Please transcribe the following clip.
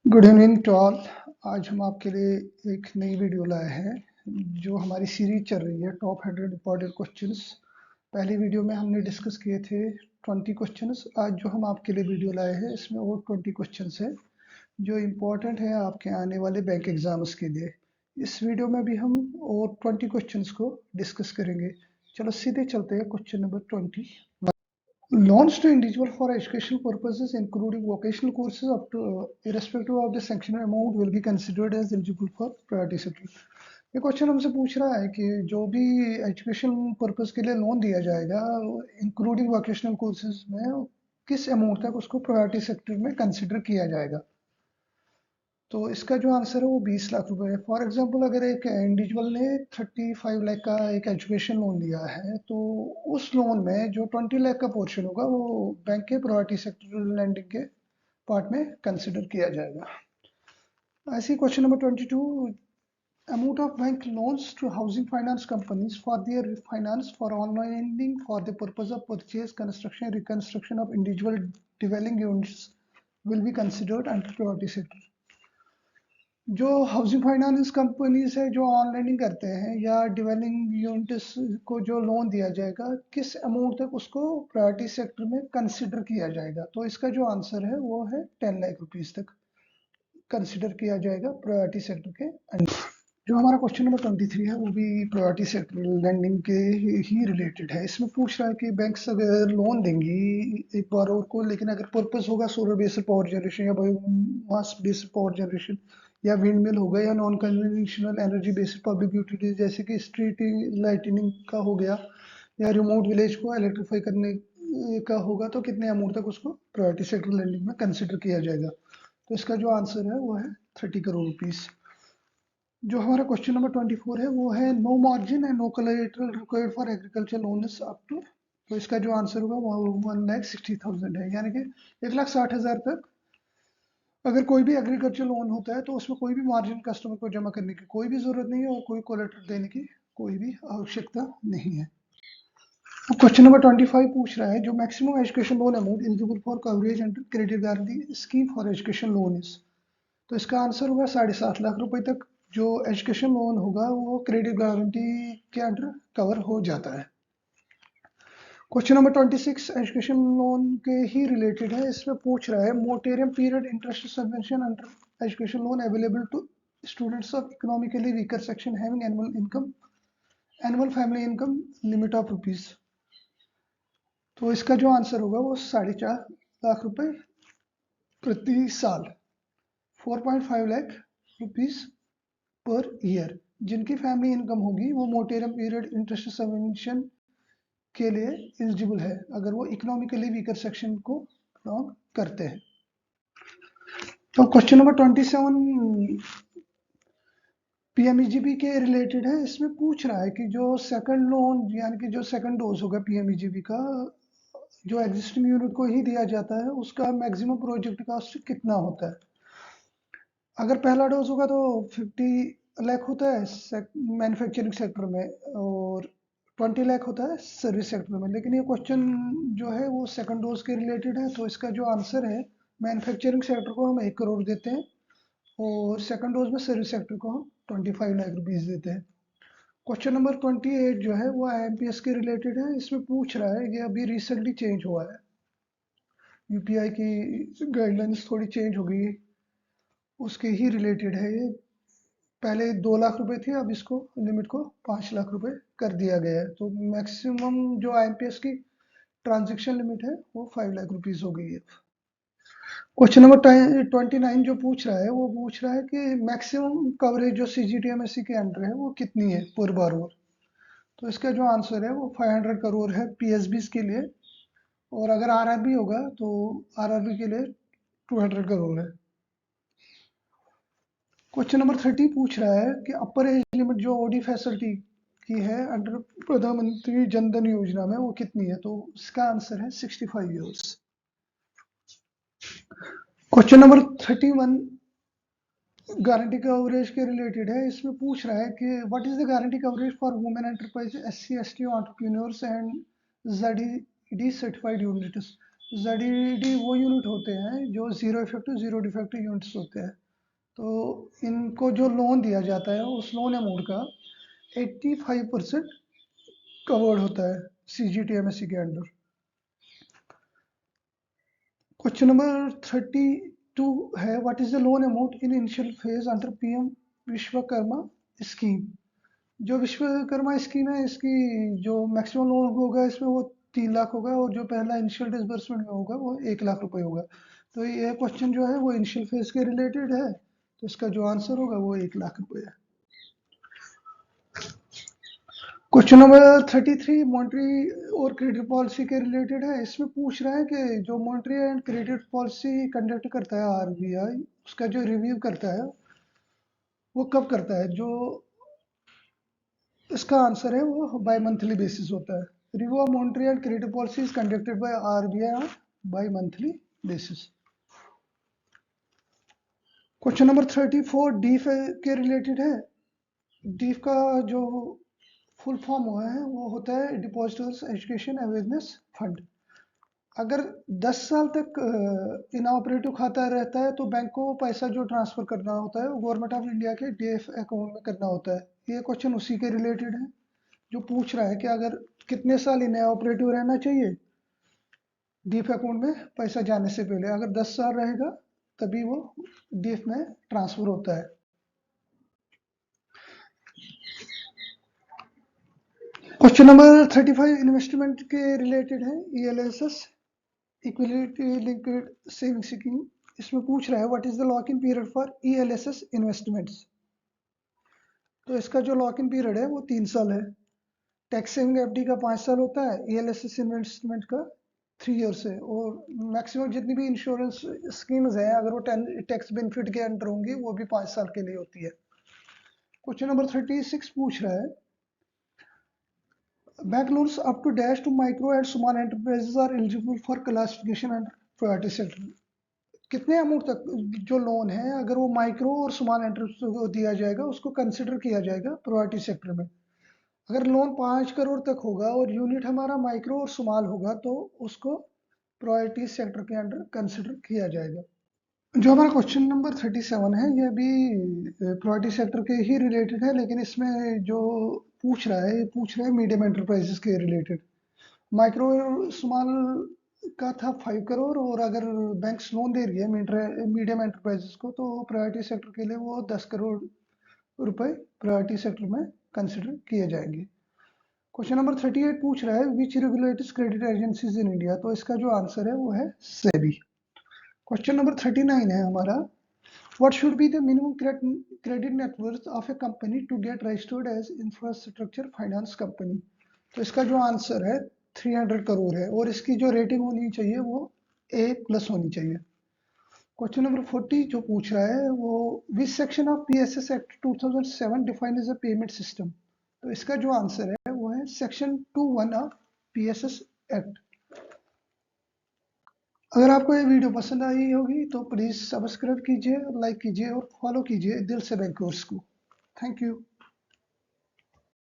Good evening to all. आज हम आपके लिए एक नई वीडियो लाए हैं जो हमारी सीरीज चल रही है टॉप 100 इम्पॉर्टेंट क्वेश्चंस। पहली वीडियो में हमने डिस्कस किए थे 20 क्वेश्चंस। आज जो हम आपके लिए वीडियो लाए हैं इसमें और 20 क्वेश्चंस है जो इम्पोर्टेंट है आपके आने वाले बैंक एग्जाम्स के लिए। इस वीडियो में भी हम और 20 क्वेश्चंस को डिस्कस करेंगे। चलो सीधे चलते हैं question number 20। Loans to individual for educational purposes, including vocational courses, up to irrespective of the sanctioned amount, will be considered as eligible for priority sector. ये क्वेश्चन हमसे पूछ रहा है कि जो भी एजुकेशन पर्पस के लिए लोन दिया जाएगा इंक्लूडिंग वोकेशनल कोर्सेज में किस अमाउंट तक उसको प्रायोरिटी सेक्टर में कंसिडर किया जाएगा। तो इसका जो आंसर है वो 20 लाख रुपए है। फॉर एग्जांपल अगर एक इंडिविजुअल ने 35 लाख का एक एजुकेशन लोन लिया है तो उस लोन में जो 20 लाख का पोर्शन होगा वो बैंक के प्रायोरिटी सेक्टर लैंडिंग के पार्ट में कंसिडर किया जाएगा। ऐसी question number 22, amount of bank loans to housing finance companies for their finance for online lending for the purpose of purchase, construction, reconstruction of individual dwelling units will be considered under priority sector। जो housing finance companies है जो ऑनलाइनिंग करते हैं या dwelling units को जो loan दिया जाएगा किस अमाउंट तक उसको प्रायोरिटी सेक्टर में कंसिडर किया जाएगा। तो इसका जो आंसर है वो है 10 लाख रुपीस तक कंसिडर किया जाएगा प्रायोरिटी सेक्टर के अंडर। जो हमारा क्वेश्चन नंबर 23 है वो भी प्रायोरिटी सेक्टर लैंडिंग के ही रिलेटेड है। इसमें पूछ रहा है कि बैंक्स अगर लोन देंगी एक बार को, लेकिन अगर पर्पस होगा सोलर बेस्ड पावर जनरेशन या बायोमास बेस्ड पावर जनरेशन या विंड मिल होगा या non conventional energy based public utilities जैसे कि स्ट्रीट लाइटनिंग का हो गया या रिमोट विलेज को इलेक्ट्रीफाई करने का होगा, तो कितने अमाउंट तक उसको प्रायोरिटी सेक्टर लैंडिंग में कंसिडर किया जाएगा। तो इसका जो आंसर है वो है 30 करोड़ रुपीस। जो हमारा क्वेश्चन नंबर 24 है वो है no margin and no collateral required for agriculture loans up to. तो इसका जो आंसर होगा वो 1,60,000 है, यानी कि 1,60,000 तक अगर कोई भी एग्रीकल्चर लोन होता है तो उसमें कोई भी मार्जिन कस्टमर को जमा करने की कोई भी जरूरत नहीं है और कोई कोलैटरल देने की कोई भी आवश्यकता नहीं है। क्वेश्चन नंबर 25 पूछ रहा है जो maximum education loan amount eligible for coverage under credit guarantee scheme for education loan is. तो इसका आंसर होगा 7.5 लाख रुपए तक जो एजुकेशन लोन होगा वो क्रेडिट गारंटी के अंडर कवर हो जाता है। क्वेश्चन नंबर 26 एजुकेशन लोन के ही रिलेटेड है। इसमें पूछ रहा है moratorium period interest subvention under education loan available to students of economically weaker section having annual family income limit of rupees. तो इसका जो आंसर होगा वो 4.5 लाख रुपए प्रति साल, 4.5 लाख रुपीज पर ईयर। जिनकी फैमिली इनकम होगी वो मोटेरियम पीरियड इंटरेस्ट सबवेंशन के लिए एलिजिबल है अगर वो इकोनॉमिकली वीकर सेक्शन को बिलोंग करते हैं। तो क्वेश्चन नंबर 27 पीएमईजीपी के रिलेटेड है। इसमें पूछ रहा है कि जो सेकंड लोन यानी कि जो सेकंड डोज होगा पीएमईजीपी का जो एग्जिस्टिंग यूनिट को ही दिया जाता है उसका मैक्सिमम प्रोजेक्ट कॉस्ट कितना होता है। अगर पहला डोज होगा तो 50 लाख होता है मैन्युफैक्चरिंग सेक्टर में और 20 लाख होता है सर्विस सेक्टर में। लेकिन ये क्वेश्चन जो है वो सेकंड डोज के रिलेटेड है, तो इसका जो आंसर है मैन्युफैक्चरिंग सेक्टर को हम 1 करोड़ देते हैं और सेकंड डोज में सर्विस सेक्टर को हम 25 लाख रुपीज देते हैं। क्वेश्चन नंबर 28 जो है वो आईएमपीएस के रिलेटेड है। इसमें पूछ रहा है कि अभी रिसेंटली चेंज हुआ है, यूपीआई की गाइडलाइंस थोड़ी चेंज हो गई, उसके ही रिलेटेड है ये। पहले 2 लाख रुपए थी, अब इसको लिमिट को 5 लाख रुपए कर दिया गया है। तो मैक्सिमम जो आईएमपीएस की ट्रांजैक्शन लिमिट है वो 5 लाख रुपीस हो गई है। क्वेश्चन नंबर 29 जो पूछ रहा है वो पूछ रहा है कि मैक्सिमम कवरेज जो सीजीटीएमएससी के अंडर है वो कितनी है पर बारोवर। तो इसका जो आंसर है वो 500 करोड़ है पीएसबीज के लिए, और अगर आरआरबी होगा तो आरआरबी के लिए 200 करोड़ है। क्वेश्चन नंबर 30 पूछ रहा है कि अपर एज लिमिट जो ओडी फैसिलिटी की है अंडर प्रधानमंत्री जन धन योजना में वो कितनी है। तो इसका आंसर है 65 years. Question number 31 guarantee coverage के रिलेटेड है। इसमें पूछ रहा है कि what is the guarantee coverage for women enterprise SC ST entrepreneurs and ZED certified units. ZED वो यूनिट होते हैं जो zero effective zero defective units होते हैं। तो इनको जो लोन दिया जाता है उस लोन अमाउंट का 85% कवर्ड होता है CGTMSE के अंडर। क्वेश्चन नंबर 32 है, what is the loan amount in initial phase under PM Vishwakarma scheme. जो विश्वकर्मा स्कीम है इसकी जो मैक्सिमम लोन होगा इसमें वो 3 लाख होगा और जो पहला इनिशियल डिसबर्समेंट में होगा वो 1 लाख रुपए होगा। तो ये क्वेश्चन जो है वो इनिशियल फेज के रिलेटेड है, तो इसका जो आंसर होगा वो 1 लाख रुपए है। क्वेश्चन नंबर 33 मॉनेटरी और क्रेडिट पॉलिसी के रिलेटेड है। इसमें पूछ रहा है कि जो monetary and credit policy conduct करता है RBI, उसका जो रिव्यू करता है वो कब करता है। जो इसका आंसर है वो बाई मंथली बेसिस होता है। Review of monetary and credit policy is conducted by RBI on by monthly basis. Question number 34 deaf के रिलेटेड है। डीफ का जो फुल फॉर्म हुआ है वो होता है डिपॉजिटर्स एजुकेशन अवेयरनेस फंड। अगर 10 साल तक इनऑपरेटिव खाता रहता है तो बैंक को पैसा जो ट्रांसफर करना होता है वो गवर्नमेंट ऑफ इंडिया के DF अकाउंट में करना होता है। ये क्वेश्चन उसी के रिलेटेड है जो पूछ रहा है कि अगर कितने साल इनऑपरेटिव रहना चाहिए DF अकाउंट में पैसा जाने से पहले। अगर 10 साल रहेगा तभी वो DF में ट्रांसफर होता है। क्वेश्चन नंबर 35 इन्वेस्टमेंट के रिलेटेड है। ELSS equity linked saving scheme. इसमें पूछ रहा है what is the lock in period for ELSS investments. तो इसका जो लॉक इन पीरियड है वो 3 साल है। टैक्स सेविंग FD का 5 साल होता है, ELSS इन्वेस्टमेंट का 3 ईयर्स है। और मैक्सिमम जितनी भी इंश्योरेंस स्कीम्स हैं अगर वो टैक्स बेनिफिट के अंडर होंगी वो भी 5 साल के लिए होती है। क्वेश्चन नंबर 36 पूछ रहा है bank loans up to dash to micro and small enterprises are eligible for classification under priority sector. कितने अमाउंट तक जो लोन है अगर वो माइक्रो और स्मॉल एंटरप्राइज को दिया जाएगा उसको कंसिडर किया जाएगा प्रायोरिटी सेक्टर में। अगर लोन 5 करोड़ तक होगा और यूनिट हमारा माइक्रो और स्मॉल होगा तो उसको प्रायोरिटी सेक्टर के अंडर कंसिडर किया जाएगा। जो हमारा क्वेश्चन नंबर 37 है यह भी प्रायोरिटी सेक्टर के ही रिलेटेड है, लेकिन इसमें जो पूछ रहा है ये पूछ रहा है मीडियम एंटरप्राइजेस के रिलेटेड। माइक्रो और स्मॉल का था 5 करोड़ और अगर बैंक्स लोन दे रही है मीडियम एंटरप्राइजेस को तो प्रायोरिटी सेक्टर के लिए वो 10 करोड़ रुपए प्रायोरिटी सेक्टर में कंसिडर किए जाएंगे। क्वेश्चन नंबर 38 पूछ रहा है which regulators credit agencies in India. तो इसका जो आंसर है वो है सेबी। क्वेश्चन नंबर 39 है हमारा what should be the minimum credit net worth of a company to get registered as infrastructure finance company. तो इसका जो आंसर है 300 करोड़ है और इसकी जो रेटिंग होनी चाहिए वो A+ होनी चाहिए। क्वेश्चन नंबर 40 जो पूछ रहा है वो which section of PSS act 2007 define as a payment system. तो इसका जो आंसर है वो है सेक्शन 21 ऑफ PSS एक्ट। अगर आपको ये वीडियो पसंद आई होगी तो प्लीज़ सब्सक्राइब कीजिए, लाइक कीजिए और फॉलो कीजिए दिल से बैंक कोर्स को। Thank you.